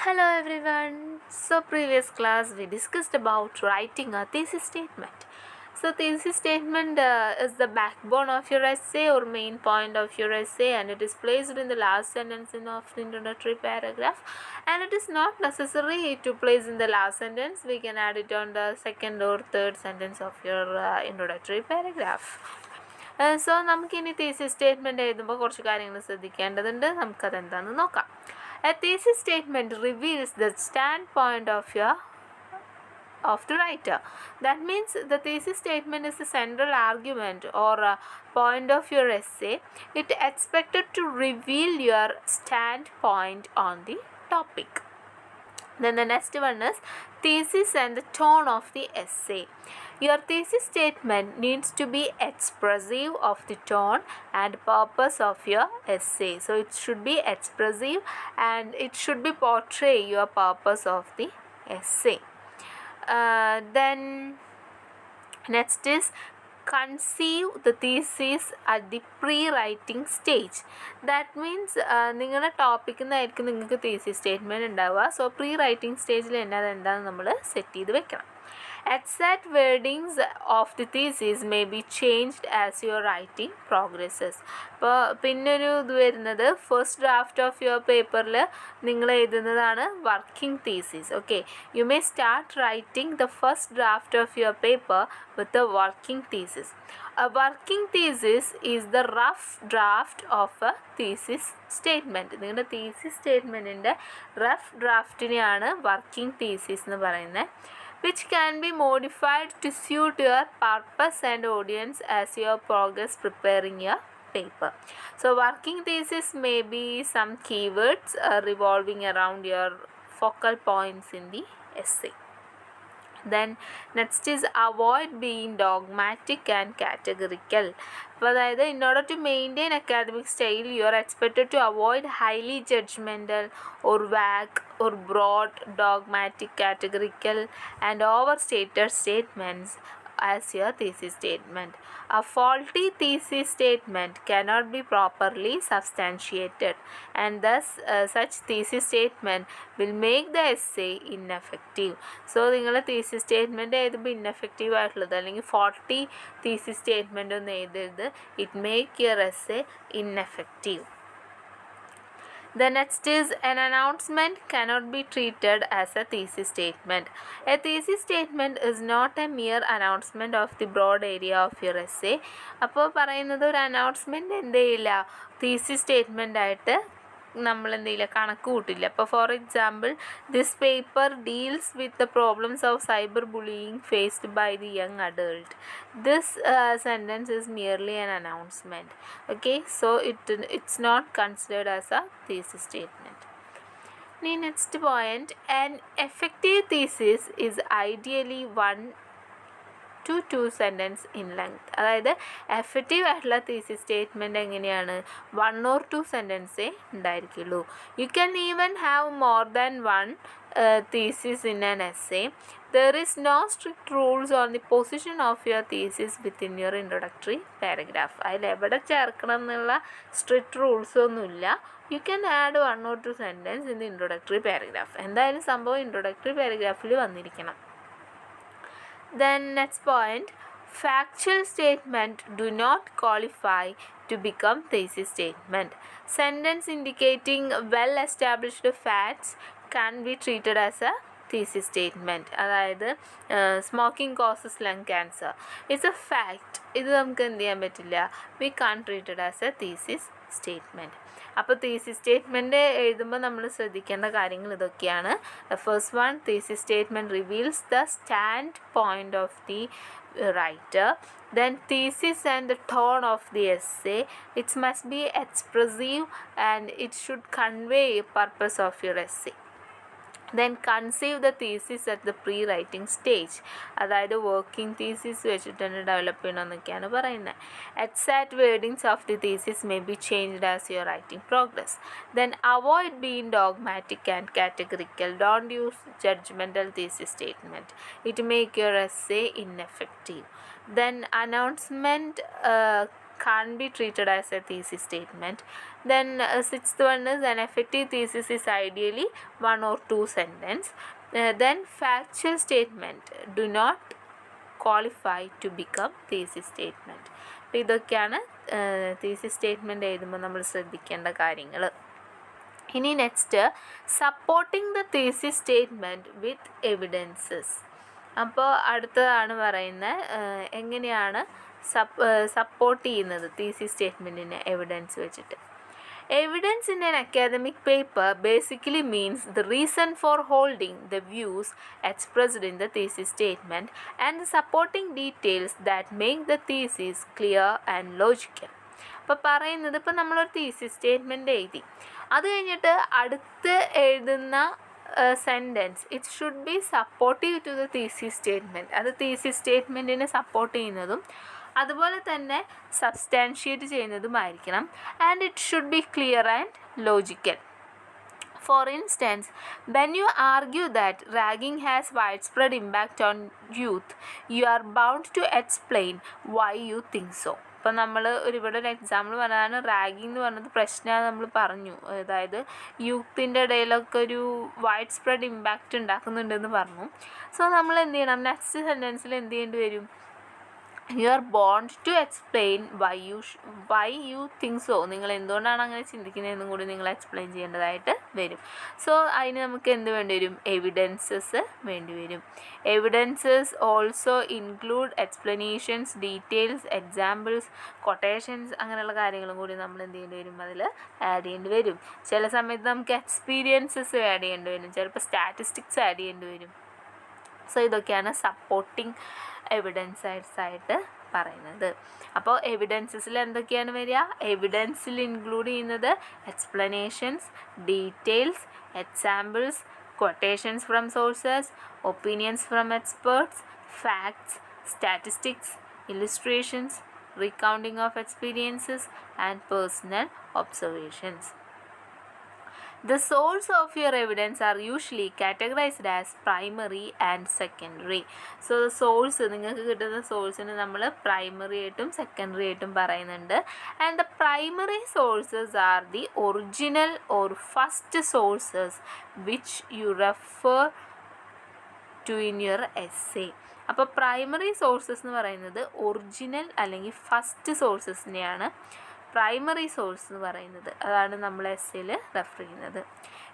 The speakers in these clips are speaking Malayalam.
Hello everyone. So previous class we discussed about writing a thesis statement. So thesis statement is the backbone of your essay or main point of your essay, and it is placed in the last sentence of the introductory paragraph, and it is not necessary to place in the last sentence. We can add it on the second or third sentence of your introductory paragraph. So നമുക്കിനി തീസിസ് സ്റ്റേറ്റ്മെൻറ്റ് എഴുതുമ്പോൾ കുറച്ച് കാര്യങ്ങൾ ശ്രദ്ധിക്കേണ്ടതുണ്ട്. നമുക്കതെന്താണെന്ന് നോക്കാം. A thesis statement reveals the standpoint of the writer. That means the thesis statement is the central argument or point of your essay. It is expected to reveal your standpoint on the topic. Then the next one is thesis and the tone of the essay. Your thesis statement needs to be expressive of the tone and purpose of your essay. So it should be expressive and it should be portray your purpose of the essay. Then next is conceive the thesis at the pre-writing stage. That means നിങ്ങളുടെ ടോപ്പിക്കിൽ നിന്നായിരിക്കും നിങ്ങൾക്ക് thesis statement ഉണ്ടാവുക. സോ പ്രീ റൈറ്റിംഗ് സ്റ്റേജിൽ തന്നെ അതെന്താണെന്ന് നമ്മൾ സെറ്റ് ചെയ്ത് വെക്കണം. Exact wordings of the thesis may be changed as your writing progresses. ഇപ്പോൾ പിന്നൊരു ഇത് വരുന്നത് ഫസ്റ്റ് ഡ്രാഫ്റ്റ് ഓഫ് യുവർ പേപ്പറിൽ നിങ്ങൾ എഴുതുന്നതാണ് working thesis. Okay, you may start writing the first draft of your paper with a working thesis. A working thesis is the rough draft of a thesis statement. നിങ്ങളുടെ thesis statementൻ്റെ റഫ് ഡ്രാഫ്റ്റിനെയാണ് വർക്കിംഗ് തീസിസ് എന്ന് പറയുന്നത്. Which can be modified to suit your purpose and audience as you progress preparing your paper. So working thesis may be some keywords revolving around your focal points in the essay. Then next is avoid being dogmatic and categorical. അപ്പോൾ അതായത് in order to maintain academic style you are expected to avoid highly judgmental or vague or broad, dogmatic, categorical and overstated statements as your thesis statement. A faulty thesis statement cannot be properly substantiated, and thus such thesis statement will make the essay ineffective. So നിങ്ങളുടെ thesis statement എഴുതുമ്പോൾ ഇൻഎഫക്റ്റീവ് ആയിട്ടുള്ളത് അല്ലെങ്കിൽ ഫോൾട്ടി thesis statement ഒന്നും എഴുതരുത്. It make your essay ineffective. The next is an announcement cannot be treated as a thesis statement. A thesis statement is not a mere announcement of the broad area of your essay. അപ്പോൾ പറയുന്നത് ഒരു അനൗൺസ്മെൻറ്റ് എന്ത് ചെയ്യില്ല, thesis statement ആയിട്ട് നമ്മൾ എന്ത് ചെയ്യില്ല, കണക്ക് കൂട്ടില്ല. അപ്പോൾ for example this paper deals with the problems of cyber bullying faced by the young adult. This sentence is merely an announcement. Okay, so it's not considered as a thesis statement. Next point, an effective thesis is ideally 1 to 2 sentence in length. അതായത് എഫക്റ്റീവ് ആയിട്ടുള്ള തീസിസ് സ്റ്റേറ്റ്മെൻറ്റ് എങ്ങനെയാണ്, 1 or 2 സെൻറ്റൻസേ ഉണ്ടായിരിക്കുള്ളൂ. You can even have more than 1 thesis in an essay. There is no strict rules on the position of your thesis within your introductory paragraph. അതിൽ എവിടെ ചേർക്കണം എന്നുള്ള സ്ട്രിക്റ്റ് റൂൾസ് ഒന്നുമില്ല. You can add 1 or 2 sentence in the introductory paragraph. എന്തായാലും സംഭവം introductory പാരഗ്രാഫിൽ വന്നിരിക്കണം. Then next point, factual statement do not qualify to become thesis statement. Sentence indicating well established facts can be treated as a thesis statement. അതായത് smoking causes lung cancer it's a fact. ഇത് നമുക്ക് എന്ത് ചെയ്യാൻ പറ്റില്ല, we can treated as a thesis statement. അപ്പോൾ തീസിസ് സ്റ്റേറ്റ്മെൻറ്റ് എഴുതുമ്പോൾ നമ്മൾ ശ്രദ്ധിക്കേണ്ട കാര്യങ്ങൾ ഇതൊക്കെയാണ്. First one, thesis statement reveals the stand point of the writer. Then thesis and the tone of the essay, it must be expressive and it should convey a purpose of your essay. Then conceive the thesis at the pre-writing stage. അതായത് വർക്കിംഗ് തീസിസ് വെച്ചിട്ട് തന്നെ ഡെവലപ്പ് ചെയ്യണമെന്നൊക്കെയാണ് പറയുന്നത്. Exact wordings of the thesis may be changed as your writing progress. Then avoid being dogmatic and categorical. Don't use judgmental thesis statement. It make your essay ineffective. Then announcement can't be treated as a thesis statement. Then sixth one is an effective thesis is ideally 1 or 2 sentences. Then factual statement do not qualify to become thesis statement. അപ്പോൾ ഇതൊക്കെയാണ് thesis statement എഴുതുമ്പോൾ നമ്മൾ ശ്രദ്ധിക്കേണ്ട കാര്യങ്ങൾ. ഇനി next supporting the thesis statement with evidences. അപ്പോൾ അടുത്തതാണ് പറയുന്നത് എങ്ങനെയാണ് സപ്പോർട്ട് ചെയ്യുന്നത് thesis statementനെ എവിഡൻസ് വെച്ചിട്ട്. Evidence in an academic paper basically means the reason for holding the views expressed in the thesis statement and the supporting details that make the thesis clear and logical. അപ്പോൾ പറയുന്നത് ഇപ്പോൾ നമ്മളൊരു thesis statement എഴുതി, അത് കഴിഞ്ഞിട്ട് അടുത്ത് എഴുതുന്ന sentence it should be supportive to the thesis statement. അത് thesis statementനെ സപ്പോർട്ട് ചെയ്യുന്നതും അതുപോലെ തന്നെ സബ്സ്റ്റാൻഷിയേറ്റ് ചെയ്യുന്നതുമായിരിക്കണം. And it should be clear and logical. For instance, when you argue that ragging has widespread impact on youth, you are bound to explain why you think so. ഇപ്പം നമ്മൾ ഇവിടെ ഒരു എക്സാമ്പിൾ പറഞ്ഞതാണ് റാഗിങ് എന്ന് പറഞ്ഞത് പ്രശ്നമാണ് നമ്മൾ പറഞ്ഞു. അതായത് യൂത്തിൻ്റെ ഇടയിലൊക്കെ ഒരു വൈഡ് സ്പ്രെഡ് ഇമ്പാക്റ്റ് ഉണ്ടാക്കുന്നുണ്ടെന്ന് പറഞ്ഞു. സോ നമ്മൾ എന്ത് ചെയ്യണം, നെക്സ്റ്റ് സെൻറ്റൻസിൽ എന്ത് ചെയ്യേണ്ടി വരും, you are bound to explain why you think so. നിങ്ങൾ എന്തുകൊണ്ടാണ് അങ്ങനെ ചിന്തിക്കുന്നതെന്നും കൂടി നിങ്ങൾ എക്സ്പ്ലെയിൻ ചെയ്യേണ്ടതായിട്ട് വരും. സോ അതിന് നമുക്ക് എന്ത് വേണ്ടി വരും, എവിഡൻസസ് വേണ്ടി വരും. Evidences also include explanations, details, examples, quotations, അങ്ങനെയുള്ള കാര്യങ്ങളും കൂടി നമ്മൾ എന്ത് ചെയ്യേണ്ടി വരും, അതിൽ ആഡ് ചെയ്യേണ്ടി വരും. ചില സമയത്ത് നമുക്ക് എക്സ്പീരിയൻസസ് ആഡ് ചെയ്യേണ്ടി വരും, ചിലപ്പോൾ സ്റ്റാറ്റിസ്റ്റിക്സ് ആഡ് ചെയ്യേണ്ടി വരും. സോ ഇതൊക്കെയാണ് സപ്പോർട്ടിങ് എവിഡൻസസ് ആയിട്ട് പറയുന്നത്. അപ്പോൾ എവിഡൻസസിൽ എന്തൊക്കെയാണ് വരിക, എവിഡൻസിൽ ഇൻക്ലൂഡ് ചെയ്യുന്നത് explanations, details, examples, quotations from sources, opinions from experts, facts, statistics, illustrations, recounting of experiences, and personal observations. The source of your evidence are usually categorized as primary and secondary. So the source, നിങ്ങൾക്ക് കിട്ടുന്ന സോഴ്സിന് നമ്മൾ പ്രൈമറി ആയിട്ടും സെക്കൻഡറി ആയിട്ടും പറയുന്നുണ്ട്. And the primary sources are the original or first sources which you refer to in your essay. അപ്പോൾ പ്രൈമറി സോഴ്സസ് എന്ന് പറയുന്നത് ഒറിജിനൽ അല്ലെങ്കിൽ ഫസ്റ്റ് സോഴ്സസിനെയാണ് പ്രൈമറി സോഴ്സ് എന്ന് പറയുന്നത്. അതാണ് നമ്മൾ എസ്സേയിൽ റെഫർ ചെയ്യുന്നത്.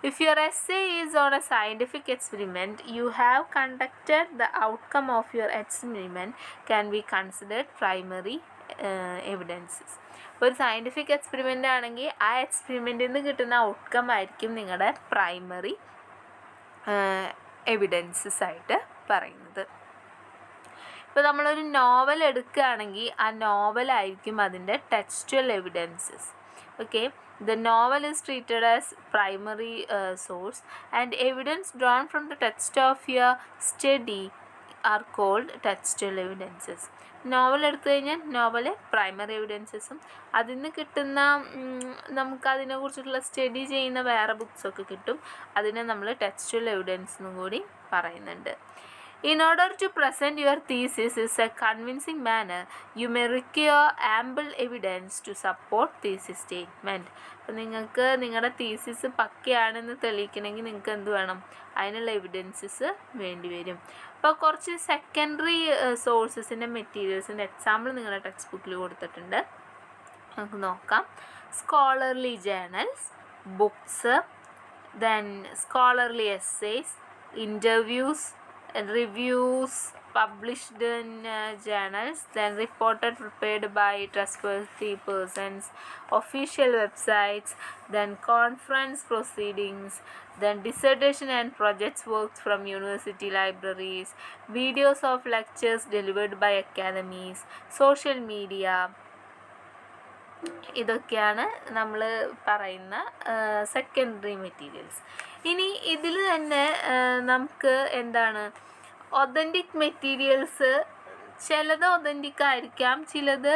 If your essay is on A scientific experiment you have conducted the outcome of your experiment can be considered primary evidences. ഒരു സയൻറ്റിഫിക് എക്സ്പെരിമെൻ്റ് ആണെങ്കിൽ ആ എക്സ്പെരിമെൻറ്റിൽ നിന്ന് കിട്ടുന്ന ഔട്ട്കം ആയിരിക്കും നിങ്ങളുടെ പ്രൈമറി എവിഡൻസസ് ആയിട്ട് പറയുന്നത്. ഇപ്പോൾ നമ്മളൊരു നോവൽ എടുക്കുകയാണെങ്കിൽ ആ നോവലായിരിക്കും അതിൻ്റെ textual evidences. Okay, the novel is treated as primary source and evidence drawn from the text of your study are called textual evidences. Novel എടുത്തു കഴിഞ്ഞാൽ നോവല് പ്രൈമറി എവിഡൻസസും അതിൽ നിന്ന് കിട്ടുന്ന നമുക്കതിനെക്കുറിച്ചിട്ടുള്ള സ്റ്റഡി ചെയ്യുന്ന വേറെ ബുക്സൊക്കെ കിട്ടും, അതിനെ നമ്മൾ ടെക്സ്റ്റുവൽ എവിഡൻസ് എന്നും കൂടി പറയുന്നുണ്ട്. In order to present your thesis in a convincing manner, you may require ample evidence to support thesis statement. അപ്പോൾ നിങ്ങൾക്ക് നിങ്ങളുടെ തീസിസ് പക്കയാണെന്ന് തെളിയിക്കണമെങ്കിൽ നിങ്ങൾക്ക് എന്ത് വേണം, അതിനുള്ള എവിഡൻസസ് വേണ്ടി വരും. അപ്പോൾ കുറച്ച് സെക്കൻഡറി സോഴ്സസിൻ്റെ മെറ്റീരിയൽസിൻ്റെ എക്സാമ്പിൾ നിങ്ങളുടെ ടെക്സ്റ്റ് ബുക്കിൽ കൊടുത്തിട്ടുണ്ട്, നമുക്ക് നോക്കാം. Scholarly journals, books, then scholarly essays, interviews, reviews published in journals, then reported prepared by trustworthy persons, official websites, then conference proceedings, then dissertation and projects works from university libraries, videos of lectures delivered by academies, social media. ഇതൊക്കെയാണ് നമ്മൾ പറയുന്ന സെക്കൻഡറി മെറ്റീരിയൽസ്. ഇനി ഇതിൽ തന്നെ നമുക്ക് എന്താണ് ഒതൻറ്റിക് മെറ്റീരിയൽസ്, ചിലത് ഒതൻറ്റിക് ആയിരിക്കാം, ചിലത്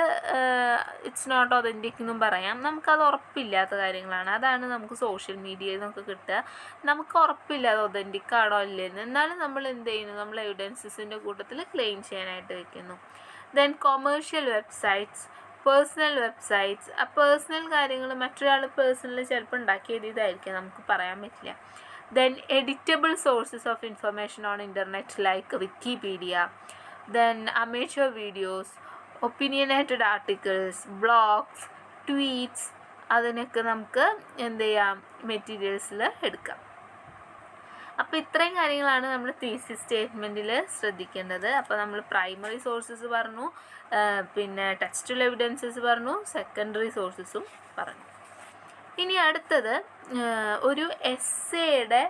ഇറ്റ്സ് നോട്ട് ഒതൻറ്റിക് എന്നും പറയാം. നമുക്കത് ഉറപ്പില്ലാത്ത കാര്യങ്ങളാണ്. അതാണ് നമുക്ക് സോഷ്യൽ മീഡിയയിൽ നിന്നൊക്കെ കിട്ടുക. നമുക്ക് ഉറപ്പില്ല അത് ഒതൻറ്റിക് ആണോ ഇല്ലെന്ന്, എന്നാലും നമ്മൾ എന്ത് ചെയ്യുന്നു, നമ്മൾ എവിഡൻസസിൻ്റെ കൂട്ടത്തിൽ ക്ലെയിം ചെയ്യാനായിട്ട് വയ്ക്കുന്നു. Then commercial websites, personal websites, ആ പേഴ്സണൽ കാര്യങ്ങൾ മറ്റൊരാൾ പേഴ്സണലി ചിലപ്പോൾ ഉണ്ടാക്കി എഴുതിയതായിരിക്കും, നമുക്ക് പറയാൻ പറ്റില്ല. Then editable sources of information on internet like Wikipedia, then amateur videos, opinionated articles, blogs, tweets, അതിനൊക്കെ നമുക്ക് എന്ത് ചെയ്യാം, മെറ്റീരിയൽസിൽ എടുക്കാം. അപ്പോൾ ഇത്രയും കാര്യങ്ങളാണ് നമ്മൾ തീസിസ് സ്റ്റേറ്റ്മെൻറ്റിൽ ശ്രദ്ധിക്കേണ്ടത്. അപ്പോൾ നമ്മൾ പ്രൈമറി സോഴ്സസ് പറഞ്ഞു, പിന്നെ ടെക്സ്റ്റുവൽ എവിഡൻസസ് പറഞ്ഞു, സെക്കൻഡറി സോഴ്സസും പറഞ്ഞു. ഇനി അടുത്തത് ഒരു എസ്സേയുടെ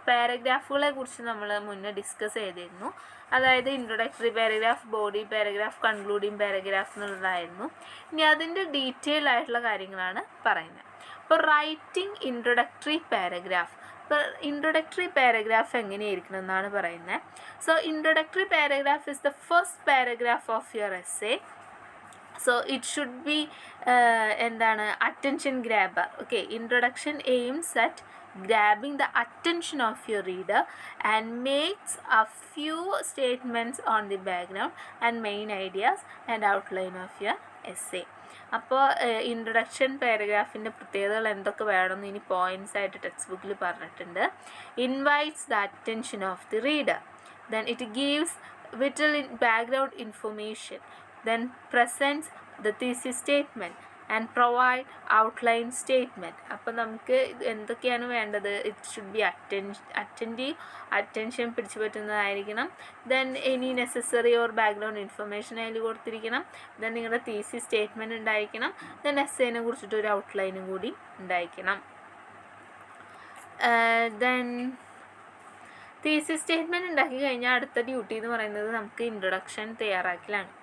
പാരഗ്രാഫുകളെ കുറിച്ച് നമ്മൾ മുന്നേ ഡിസ്കസ് ചെയ്തിരുന്നു. അതായത് introductory paragraph, body paragraph, concluding paragraph എന്നുള്ളതായിരുന്നു. ഇനി അതിൻ്റെ ഡീറ്റെയിൽ ആയിട്ടുള്ള കാര്യങ്ങളാണ് പറയുന്നത്. അപ്പോൾ റൈറ്റിംഗ് ഇൻട്രൊഡക്ടറി പാരഗ്രാഫ്, ഇപ്പോൾ ഇൻട്രൊഡക്ടറി പാരഗ്രാഫ് എങ്ങനെയായിരിക്കണം എന്നാണ് പറയുന്നത്. So introductory paragraph is the first paragraph of your essay. So it should be എന്താണ്, attention grabber. Okay, introduction aims at grabbing the attention of your reader and makes a few statements on the background and main ideas and outline of your essay. അപ്പോൾ ഇൻട്രൊഡക്ഷൻ പാരഗ്രാഫിൻ്റെ പ്രത്യേകതകൾ എന്തൊക്കെ വേണമെന്ന് ഇനി പോയിൻറ്റ്സ് ആയിട്ട് ടെക്സ്റ്റ് ബുക്കിൽ പറഞ്ഞിട്ടുണ്ട്. Invites the attention of the reader, then it gives vital background information, then presents the thesis statement and provide outline statement. അപ്പോൾ നമുക്ക് എന്തൊക്കെയാണ് വേണ്ടത്? It should be attentive, attention പിടിച്ചു പറ്റുന്നതായിരിക്കണം. Then any necessary or background information അതിൽ കൊടുത്തിരിക്കണം. ദെൻ നിങ്ങളുടെ തീസിസ് സ്റ്റേറ്റ്മെൻറ്റ് ഉണ്ടായിരിക്കണം. ദെൻ എസ്സേനെ കുറിച്ചിട്ട് ഒരു ഔട്ട്ലൈനും കൂടി ഉണ്ടായിരിക്കണം. ദെൻ തീസിസ് സ്റ്റേറ്റ്മെൻറ്റ് ഉണ്ടാക്കി കഴിഞ്ഞാൽ അടുത്ത ഡ്യൂട്ടി എന്ന് പറയുന്നത് നമുക്ക് introduction തയ്യാറാക്കലാണ്.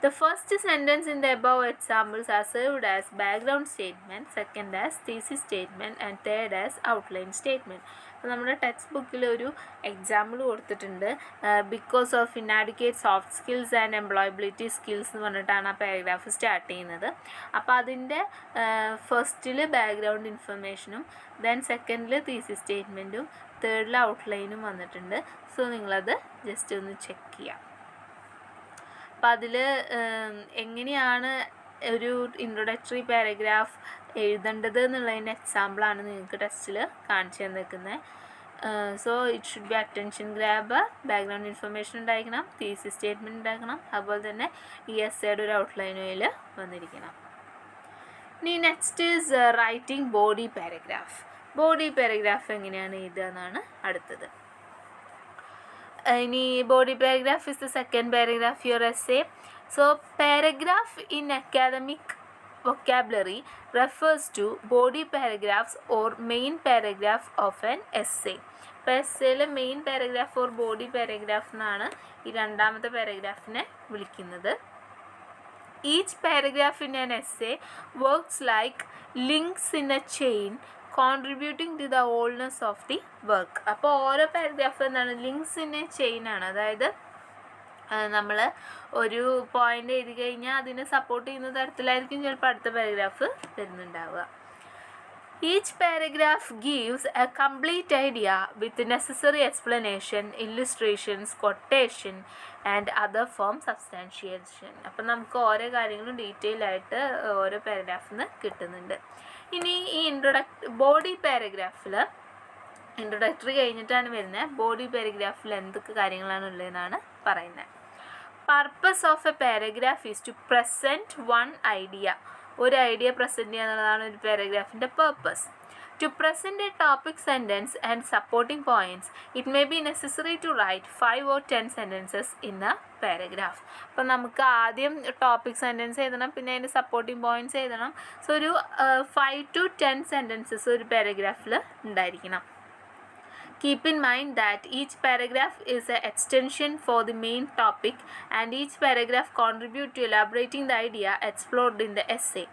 The first sentence in the above examples are served as background statement, second as thesis statement and third as outline statement. അപ്പോൾ നമ്മുടെ ടെക്സ്റ്റ് ബുക്കിൽ ഒരു എക്സാമ്പിൾ കൊടുത്തിട്ടുണ്ട്. Because of inadequate soft skills and employability skills എന്ന് പറഞ്ഞിട്ടാണ് ആ പാരഗ്രാഫ് സ്റ്റാർട്ട് ചെയ്യുന്നത്. അപ്പോൾ അതിൻ്റെ ഫസ്റ്റിൽ ബാക്ക്ഗ്രൗണ്ട് ഇൻഫർമേഷനും ദെൻ സെക്കൻഡിൽ തീസിസ് സ്റ്റേറ്റ്മെൻറ്റും തേർഡിൽ ഔട്ട്ലൈനും വന്നിട്ടുണ്ട്. സോ നിങ്ങളത് ജസ്റ്റ് ഒന്ന് ചെക്ക് ചെയ്യാം. അപ്പം അതിൽ എങ്ങനെയാണ് ഒരു ഇൻട്രൊഡക്ടറി പാരഗ്രാഫ് എഴുതേണ്ടത് എന്നുള്ളതിൻ്റെ എക്സാമ്പിളാണ് നിങ്ങൾക്ക് ടെക്സ്റ്റിൽ കാണിച്ചു തന്നിരിക്കുന്നത്. So it should B attention grabber, background information ഉണ്ടായിരിക്കണം, തീസിസ് സ്റ്റേറ്റ്മെൻറ്റ് ഉണ്ടാക്കണം, അതുപോലെ തന്നെ ഈ എസ്സേയുടെ ഒരു ഔട്ട്ലൈനും അതിൽ വന്നിരിക്കണം. ഇനി next is writing body paragraph. Body paragraph എങ്ങനെയാണ് എഴുതുക എന്നാണ് അടുത്തത്. ഇനി body paragraph is the second paragraph your essay. So paragraph in academic vocabulary refers to body paragraphs or main paragraph of an essay. ഇപ്പോൾ എസ്സേയിലെ main paragraph or body paragraph എന്നാണ് ഈ രണ്ടാമത്തെ പാരഗ്രാഫിനെ വിളിക്കുന്നത്. Each paragraph in an essay works like links in a chain contributing to the wholeness of the work. അപ്പോൾ ഓരോ പാരഗ്രാഫ് എന്താണ്, ലിങ്ക്സ് ഇൻ എ ചെയിൻ ആണ്. അതായത് നമ്മൾ ഒരു പോയിൻ്റ് എഴുതി കഴിഞ്ഞാൽ അതിനെ സപ്പോർട്ട് ചെയ്യുന്ന തരത്തിലായിരിക്കും ചിലപ്പോൾ അടുത്ത പാരഗ്രാഫ് വരുന്നുണ്ടാവുക. Each paragraph gives a complete idea with necessary explanation, illustrations, quotation and other form substantiation. അപ്പം നമുക്ക് ഓരോ കാര്യങ്ങളും ഡീറ്റെയിൽ ആയിട്ട് ഓരോ പാരഗ്രാഫിൽ നിന്ന് കിട്ടുന്നുണ്ട്. ഇനി ഈ ബോഡി പാരഗ്രാഫിൽ ഇൻട്രൊഡക്ടറി കഴിഞ്ഞിട്ടാണ് വരുന്നത്. ബോഡി പാരഗ്രാഫിൽ എന്തൊക്കെ കാര്യങ്ങളാണ് ഉള്ളതെന്നാണ് പറയുന്നത്. Purpose of a paragraph is to present one idea. ഒരു ഐഡിയ പ്രസൻറ്റ് ചെയ്യുക എന്നുള്ളതാണ് ഒരു പാരഗ്രാഫിൻ്റെ purpose. To present a topic sentence and supporting points, it may be necessary to write 5 or 10 sentences in a paragraph. അപ്പോൾ നമുക്ക് ആദ്യം ടോപ്പിക് സെൻറ്റൻസ് എഴുതണം, പിന്നെ അതിൻ്റെ സപ്പോർട്ടിംഗ് പോയിൻറ്റ്സ് എഴുതണം. സോ ഒരു 5 to 10 സെൻറ്റൻസസ് ഒരു പാരഗ്രാഫിൽ ഉണ്ടായിരിക്കണം. Keep in mind that each paragraph is an extension for the main topic and each paragraph contributes to elaborating the idea explored in the essay.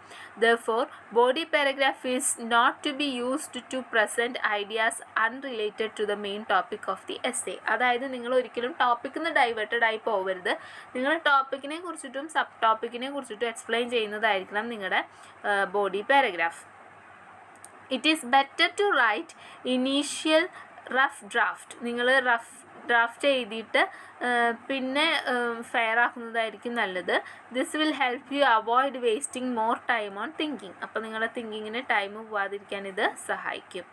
Therefore, body paragraph is not to be used to present ideas unrelated to the main topic of the essay. അതായത് നിങ്ങൾ ഒരിക്കലും ടോപ്പിക്കിൽ നിന്ന് ഡൈവേർട്ടഡ് ആയി പോകരുത്. നിങ്ങൾ ടോപ്പിക്കിനെ കുറിച്ചിട്ടും സബ് ടോപ്പിക്കിനെ കുറിച്ചിട്ടും എക്സ്പ്ലെയിൻ ചെയ്യുന്നതായിരിക്കണം നിങ്ങളുടെ body paragraph. It is better to write initial rough draft, നിങ്ങൾ റഫ് ഡ്രാഫ്റ്റ് എഴുതിയിട്ട് പിന്നെ ഫെയർ ആക്കുന്നതായിരിക്കും നല്ലത്. This will help you avoid wasting more time on thinking. അപ്പോൾ നിങ്ങളുടെ തിങ്കിങ്ങിന് ടൈം പോവാതിരിക്കാൻ ഇത് സഹായിക്കും.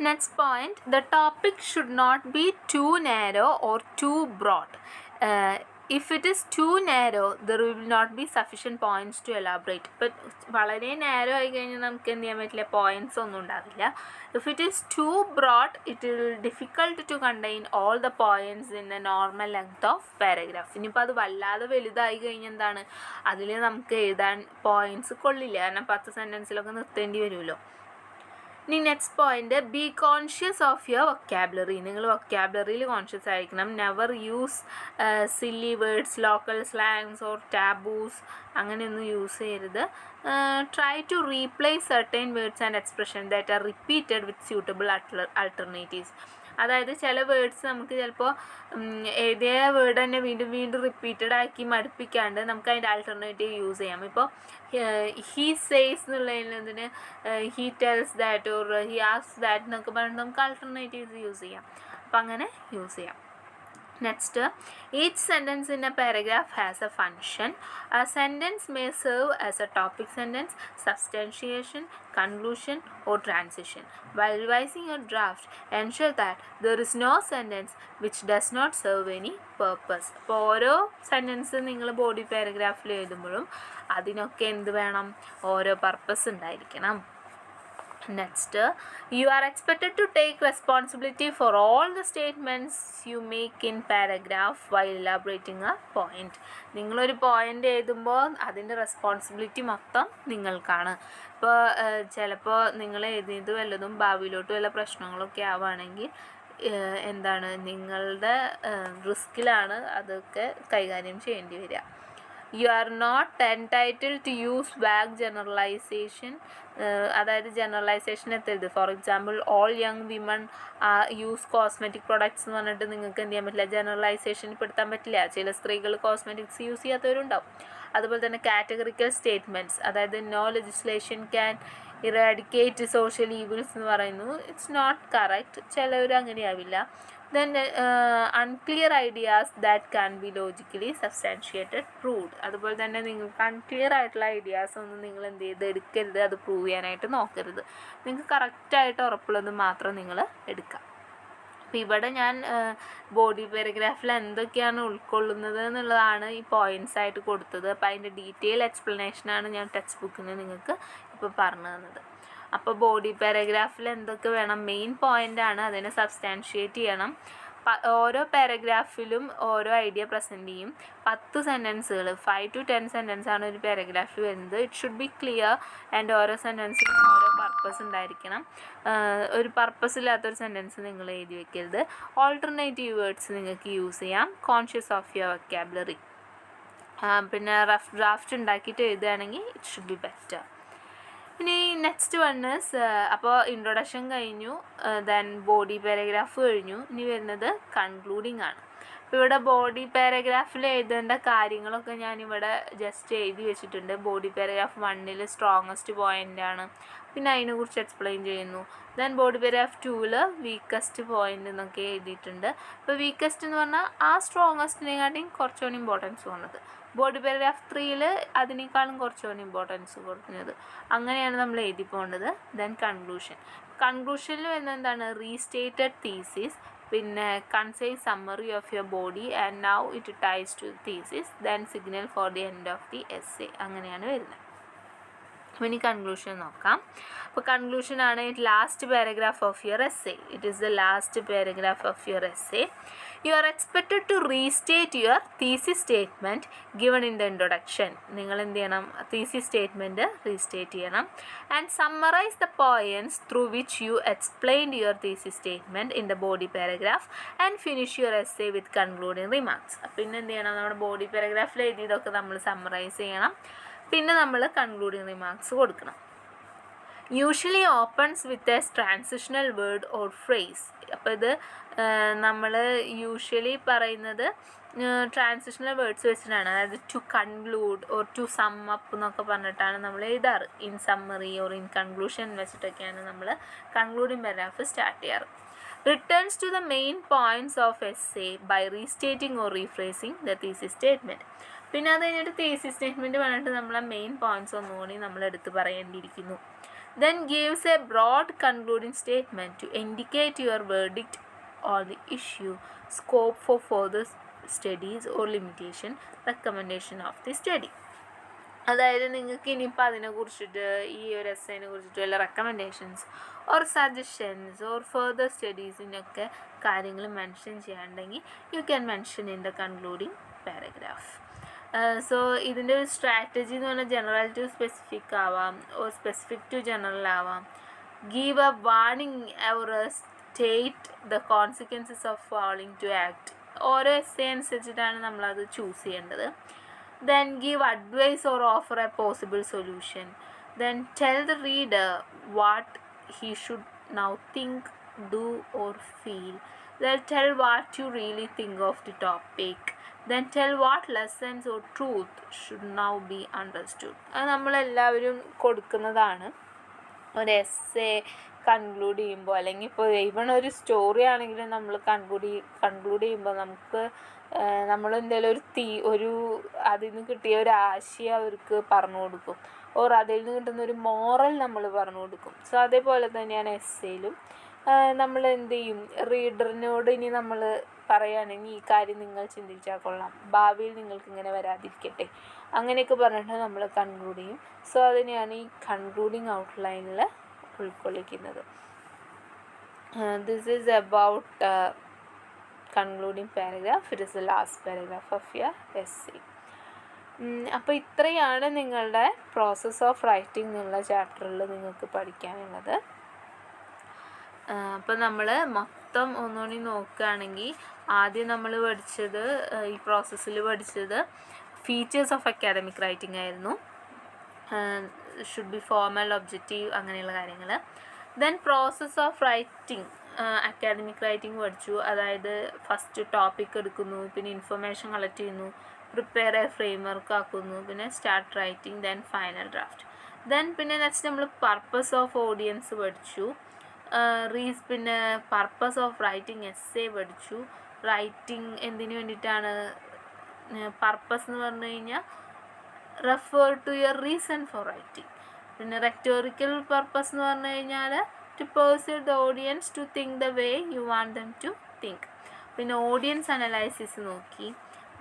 Next point, the topic should not be too narrow or too broad. If it is too narrow, there will not be sufficient points to elaborate. But വളരെ നാരോ ആയി കഴിഞ്ഞാൽ നമുക്ക് എന്ത് ചെയ്യാൻ പറ്റില്ല, പോയിൻറ്റ്സ് ഒന്നും ഉണ്ടാവില്ല. If it is too broad, it will difficult to contain all the points in the normal length of paragraph. ഇനിയിപ്പോൾ അത് വല്ലാതെ വലുതായി കഴിഞ്ഞാൽ എന്താണ്, അതിൽ നമുക്ക് എഴുതാൻ പോയിൻറ്റ്സ് കൊള്ളില്ല, കാരണം 10 സെൻറ്റൻസിലൊക്കെ നിർത്തേണ്ടി വരുമല്ലോ. ഇനി next point, be conscious of your vocabulary. നിങ്ങൾ വൊക്കാബുലറിയിൽ കോൺഷ്യസ് ആയിരിക്കണം. Never use silly words, local slangs or taboos, അങ്ങനെയൊന്നും യൂസ് ചെയ്യരുത്. Try to replace certain words and expression that are repeated with suitable alternatives. അതായത് ചില വേർഡ്സ് നമുക്ക് ചിലപ്പോൾ ഏതേ വേർഡ് തന്നെ വീണ്ടും വീണ്ടും റിപ്പീറ്റഡ് ആക്കി മടുപ്പിക്കാണ്ട് നമുക്ക് അതിൻ്റെ ആൾട്ടർനേറ്റീവ് യൂസ് ചെയ്യാം. ഇപ്പോൾ ഹീ സേസ് എന്നുള്ളതിന് he tells that or he asks that എന്നൊക്കെ പറഞ്ഞിട്ട് നമുക്ക് ആൾട്ടർനേറ്റീവ്സ് യൂസ് ചെയ്യാം. അപ്പോൾ അങ്ങനെ യൂസ് ചെയ്യാം. Next, each sentence in a paragraph has a function. A sentence may serve as a topic sentence, substantiation, conclusion, or transition. While revising your draft, ensure that there is no sentence which does not serve any purpose. അപ്പോൾ ഓരോ സെൻറ്റൻസ് നിങ്ങൾ ബോഡി പാരഗ്രാഫിൽ എഴുതുമ്പോഴും അതിനൊക്കെ എന്ത് വേണം, ഓരോ പർപ്പസ് ഉണ്ടായിരിക്കണം. Next, you are expected to take responsibility for all the statements you make in paragraph while elaborating a point. നിങ്ങളൊരു പോയിൻ്റ് എഴുതുമ്പോൾ അതിൻ്റെ റെസ്പോൺസിബിലിറ്റി മൊത്തം നിങ്ങൾക്കാണ്. ഇപ്പോൾ ചിലപ്പോൾ നിങ്ങൾ എഴുതിയത് വല്ലതും ഭാവിയിലോട്ട് വല്ല പ്രശ്നങ്ങളൊക്കെ ആവുകയാണെങ്കിൽ എന്താണ്, നിങ്ങളുടെ റിസ്കിലാണ് അതൊക്കെ കൈകാര്യം ചെയ്യേണ്ടി വരിക. You are not entitled to use vague generalization. അതായത് ജനറലൈസേഷൻ എത്തരുത്. For example, all young women use cosmetic products എന്ന് പറഞ്ഞിട്ട് നിങ്ങൾക്ക് എന്ത് ചെയ്യാൻ പറ്റില്ല, ജനറലൈസേഷൻ പെടുത്താൻ പറ്റില്ല. ചില സ്ത്രീകൾ കോസ്മെറ്റിക്സ് യൂസ് ചെയ്യാത്തവരുണ്ടാവും. അതുപോലെ തന്നെ കാറ്റഗറിക്കൽ സ്റ്റേറ്റ്മെൻറ്റ്സ്, അതായത് no legislation can eradicate social evils എന്ന് പറയുന്നു. It's not correct. ചിലവർ അങ്ങനെയാവില്ല. Then unclear ideas that can be logically substantiated, proved. അതുപോലെ തന്നെ നിങ്ങൾക്ക് അൺക്ലിയർ ആയിട്ടുള്ള ഐഡിയാസ് ഒന്നും നിങ്ങൾ എന്ത് ചെയ്ത് എടുക്കരുത്, അത് പ്രൂവ് ചെയ്യാനായിട്ട് നോക്കരുത്. നിങ്ങൾക്ക് കറക്റ്റായിട്ട് ഉറപ്പുള്ളത് മാത്രം നിങ്ങൾ എടുക്കുക. അപ്പോൾ ഇവിടെ ഞാൻ ബോഡി പാരഗ്രാഫിൽ എന്തൊക്കെയാണ് ഉൾക്കൊള്ളുന്നത് എന്നുള്ളതാണ് ഈ പോയിൻറ്റ്സ് ആയിട്ട് കൊടുത്തത്. അപ്പോൾ അതിൻ്റെ ഡീറ്റെയിൽ എക്സ്പ്ലനേഷനാണ് ഞാൻ ടെക്സ്റ്റ് ബുക്കിൽ നിന്ന് നിങ്ങൾക്ക് ഇപ്പോൾ പറഞ്ഞു തന്നത്. അപ്പോൾ ബോഡി പാരഗ്രാഫിൽ എന്തൊക്കെ വേണം, മെയിൻ പോയിൻ്റാണ്, അതിനെ സബ്സ്റ്റാൻഷിയേറ്റ് ചെയ്യണം. ഓരോ പാരഗ്രാഫിലും ഓരോ ഐഡിയ പ്രസൻറ്റ് ചെയ്യും. 10 സെൻറ്റൻസുകൾ, 5 to 10 സെൻറ്റൻസാണ് ഒരു പാരഗ്രാഫിൽ വരുന്നത്. It should be clear and ഓരോ സെൻറ്റൻസിനും ഓരോ പർപ്പസ് ഉണ്ടായിരിക്കണം. ഒരു പർപ്പസ് ഇല്ലാത്തൊരു സെൻറ്റൻസ് നിങ്ങൾ എഴുതി വയ്ക്കരുത്. ഓൾട്ടർനേറ്റീവ് വേർഡ്സ് നിങ്ങൾക്ക് യൂസ് ചെയ്യാം. Conscious of your vocabulary. പിന്നെ റഫ് ഡ്രാഫ്റ്റ് ഉണ്ടാക്കിയിട്ട് എഴുതുകയാണെങ്കിൽ ഇറ്റ് ഷുഡ് ബി ബെറ്റർ. ഇനി നെക്സ്റ്റ് വണ്ണേഴ്സ്, അപ്പോൾ ഇൻട്രൊഡക്ഷൻ കഴിഞ്ഞു, ദെൻ ബോഡി പാരഗ്രാഫ് കഴിഞ്ഞു. ഇനി വരുന്നത് കൺക്ലൂഡിങ് ആണ്. അപ്പോൾ ഇവിടെ ബോഡി പാരഗ്രാഫിൽ എഴുതേണ്ട കാര്യങ്ങളൊക്കെ ഞാനിവിടെ ജസ്റ്റ് എഴുതി വെച്ചിട്ടുണ്ട്. ബോഡി പാരഗ്രാഫ് 1 സ്ട്രോങ്ങസ്റ്റ് പോയിൻ്റാണ്, പിന്നെ അതിനെക്കുറിച്ച് എക്സ്പ്ലെയിൻ ചെയ്യുന്നു. Then body paragraph 2 weakest point എന്നൊക്കെ എഴുതിയിട്ടുണ്ട്. അപ്പോൾ വീക്കസ്റ്റ് എന്ന് പറഞ്ഞാൽ ആ സ്ട്രോങ്ങസ്റ്റിനെക്കാട്ടിയും കുറച്ചുകൂടി ഇമ്പോർട്ടൻസ് വന്നത്. ബോഡി പാരഗ്രാഫ് 3 അതിനേക്കാളും കുറച്ചുകൂടി ഇമ്പോർട്ടൻസ് കൊടുക്കുന്നത്. അങ്ങനെയാണ് നമ്മൾ എഴുതി പോകേണ്ടത്. ദെൻ കൺക്ലൂഷനിൽ വരുന്നത് എന്താണ്, റീസ്റ്റേറ്റഡ് തീസിസ്, പിന്നെ concise summary of your body and now it ties to thesis, then signal for the end of the essay, അങ്ങനെയാണ് വരുന്നത്. ഇനി കൺക്ലൂഷൻ നോക്കാം. അപ്പോൾ കൺക്ലൂഷനാണ് last paragraph of your essay. It is the last paragraph of your essay. You are expected to restate your thesis statement given in the introduction. നിങ്ങൾ എന്ത് ചെയ്യണം, thesis statement restate ചെയ്യണം. And summarize the points through which you explained your thesis statement in the body paragraph and finish your essay with concluding remarks. പിന്നെ എന്ത് ചെയ്യണം, നമ്മുടെ ബോഡി പാരഗ്രാഫിൽ എഴുതിയതൊക്കെ നമ്മൾ സമ്മറൈസ് ചെയ്യണം. പിന്നെ നമ്മൾ കൺക്ലൂഡിങ് റിമാർക്സ് കൊടുക്കണം. Usually opens with a transitional word or phrase. അപ്പോൾ ഇത് നമ്മൾ യൂഷ്വലി പറയുന്നത് ട്രാൻസിഷണൽ വേർഡ്സ് വെച്ചിട്ടാണ്, അതായത് to conclude or to sum up എന്നൊക്കെ പറഞ്ഞിട്ടാണ് നമ്മൾ എഴുതാറ്. In summary or in conclusion വെച്ചിട്ടൊക്കെയാണ് നമ്മൾ കൺക്ലൂഡിങ് പാരഗ്രാഫ് സ്റ്റാർട്ട് ചെയ്യാറ്. Returns to the main points of essay by restating or rephrasing the thesis statement. പിന്നെ അത് കഴിഞ്ഞിട്ട് തീസിസ് സ്റ്റേറ്റ്മെൻറ്റ് പറഞ്ഞിട്ട് നമ്മളെ മെയിൻ പോയിന്റ്സ് ഒന്നുകൂടി നമ്മൾ എടുത്ത് പറയേണ്ടിയിരിക്കുന്നു. Then gives a broad concluding statement to indicate your verdict on the issue, scope for further studies or limitation, recommendation of the study. അതായത് നിങ്ങൾക്ക് ഇനിയിപ്പോൾ അതിനെക്കുറിച്ചിട്ട് ഈ ഒരു എസ്സേനെ കുറിച്ചിട്ട് വല്ല recommendations or suggestions or further സ്റ്റഡീസിനൊക്കെ കാര്യങ്ങൾ മെൻഷൻ ചെയ്യാണ്ടെങ്കിൽ you can mention in the concluding paragraph. So ഇതിൻ്റെ ഒരു സ്ട്രാറ്റജി എന്ന് പറഞ്ഞാൽ ജനറൽ ടു സ്പെസിഫിക് ആവാം ഓർ സ്പെസിഫിക് ടു ജനറൽ ആവാം. Give a warning or state the consequences of falling to act. ഓരോ എസ്സേ അനുസരിച്ചിട്ടാണ് നമ്മളത് ചൂസ് ചെയ്യേണ്ടത്. Then give advice or offer a possible solution. Then tell the reader what he should now think, do or feel. Then tell what you really think of the topic. Then tell what lessons or truth should now be understood. അത് നമ്മളെല്ലാവരും കൊടുക്കുന്നതാണ് ഒരു എസ്സേ കൺക്ലൂഡ് ചെയ്യുമ്പോൾ. അല്ലെങ്കിൽ ഇപ്പോൾ ഈവൺ ഒരു സ്റ്റോറി ആണെങ്കിലും നമ്മൾ കൺക്ലൂഡ് ചെയ്യുമ്പോൾ നമുക്ക് നമ്മളെന്തെങ്കിലും ഒരു അതിൽ നിന്ന് കിട്ടിയ ഒരു ആശയം അവർക്ക് പറഞ്ഞു കൊടുക്കും, ഓർ അതിൽ നിന്ന് കിട്ടുന്ന ഒരു മോറൽ നമ്മൾ പറഞ്ഞു കൊടുക്കും. സോ അതേപോലെ തന്നെയാണ് എസ്സേയിലും നമ്മൾ എന്ത് ചെയ്യും, റീഡറിനോട് ഇനി നമ്മൾ പറയുകയാണെങ്കിൽ ഈ കാര്യം നിങ്ങൾ ചിന്തിച്ചാൽ കൊള്ളാം, ഭാവിയിൽ നിങ്ങൾക്ക് ഇങ്ങനെ വരാതിരിക്കട്ടെ, അങ്ങനെയൊക്കെ പറഞ്ഞിട്ട് നമ്മൾ കൺക്ലൂഡ് ചെയ്യും. സോ അതിനെയാണ് ഈ കൺക്ലൂഡിങ് ഔട്ട്ലൈനിൽ ഉൾക്കൊള്ളിക്കുന്നത്. This is about concluding paragraph. It is the last paragraph of your essay. അപ്പോൾ ഇത്രയാണ് നിങ്ങളുടെ പ്രോസസ് ഓഫ് റൈറ്റിംഗ് എന്നുള്ള ചാപ്റ്ററിൽ നിങ്ങൾക്ക് പഠിക്കാനുള്ളത്. അപ്പോൾ നമ്മൾ മൊത്തം ഒന്നുകൂടി നോക്കുകയാണെങ്കിൽ ആദ്യം നമ്മൾ പഠിച്ചത് ഈ പ്രോസസ്സിൽ പഠിച്ചത് ഫീച്ചേഴ്സ് ഓഫ് അക്കാഡമിക് റൈറ്റിംഗ് ആയിരുന്നു. ഷുഡ് ബി ഫോർമൽ, ഒബ്ജക്റ്റീവ്, അങ്ങനെയുള്ള കാര്യങ്ങൾ. Then process of writing academic writing പഠിച്ചു. അതായത് ഫസ്റ്റ് ടോപ്പിക് എടുക്കുന്നു, പിന്നെ ഇൻഫർമേഷൻ കളക്ട് ചെയ്യുന്നു, പ്രിപ്പയർ എ ഫ്രെയിം വർക്ക് ആക്കുന്നു, പിന്നെ start writing, then final draft. പിന്നെ നെക്സ്റ്റ് നമ്മൾ പർപ്പസ് ഓഫ് ഓഡിയൻസ് പഠിച്ചു. പിന്നെ പർപ്പസ് ഓഫ് റൈറ്റിംഗ് എസ്സേ പഠിച്ചു. റൈറ്റിംഗ് എന്തിനു വേണ്ടിയിട്ടാണ്, പർപ്പസ് എന്ന് പറഞ്ഞു കഴിഞ്ഞാൽ refer to your reason for writing. പിന്നെ റെക്ടോറിക്കൽ പർപ്പസ് എന്ന് പറഞ്ഞു കഴിഞ്ഞാൽ to persuade the audience to think the way you want them to think. പിന്നെ ഓഡിയൻസ് അനലൈസിസ് നോക്കി.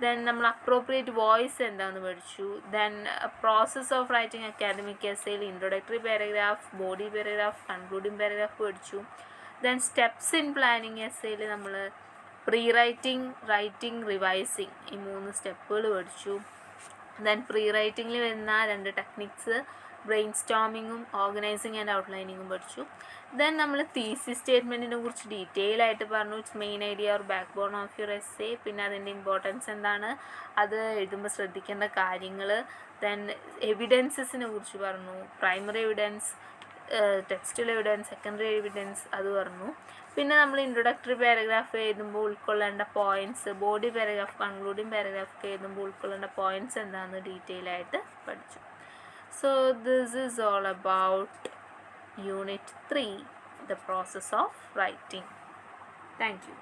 ദെൻ നമ്മൾ അപ്രോപ്രിയേറ്റ് വോയിസ് എന്താണെന്ന് പഠിച്ചു. Then process of writing academic എസ്സേയിൽ introductory paragraph, body paragraph, concluding paragraph പഠിച്ചു. ദെൻ സ്റ്റെപ്സ് ഇൻ പ്ലാനിങ് എസ്സേയിൽ നമ്മൾ പ്രീ റൈറ്റിംഗ്, റൈറ്റിംഗ്, റിവൈസിങ്, ഈ 3 സ്റ്റെപ്പുകൾ പഠിച്ചു. ദെൻ പ്രീ റൈറ്റിങ്ങിൽ വരുന്ന 2 ടെക്നിക്സ്, ബ്രെയിൻ സ്റ്റോമിങ്ങും ഓർഗനൈസിങ് ആൻഡ് ഔട്ട്ലൈനിങ്ങും പഠിച്ചു. ദെൻ നമ്മൾ തീസിസ് സ്റ്റേറ്റ്മെൻറ്റിനെ കുറിച്ച് ഡീറ്റെയിൽ ആയിട്ട് പറഞ്ഞു. It's main idea or backbone of your essay. പിന്നെ അതിൻ്റെ ഇമ്പോർട്ടൻസ് എന്താണ്, അത് എഴുതുമ്പോൾ ശ്രദ്ധിക്കേണ്ട കാര്യങ്ങൾ. ദെൻ എവിഡൻസസിനെ കുറിച്ച് പറഞ്ഞു. Primary evidence, textual evidence, secondary evidence, അത് പറഞ്ഞു. പിന്നെ നമ്മൾ ഇൻട്രൊഡക്ടറി പാരഗ്രാഫ് എഴുതുമ്പോൾ ഉൾക്കൊള്ളേണ്ട points, body paragraph, concluding paragraph ഒക്കെ എഴുതുമ്പോൾ ഉൾക്കൊള്ളേണ്ട പോയിൻറ്റ്സ് എന്താണെന്ന് ഡീറ്റെയിൽ ആയിട്ട് പഠിച്ചു. So this is all about Unit 3, the process of writing. Thank you.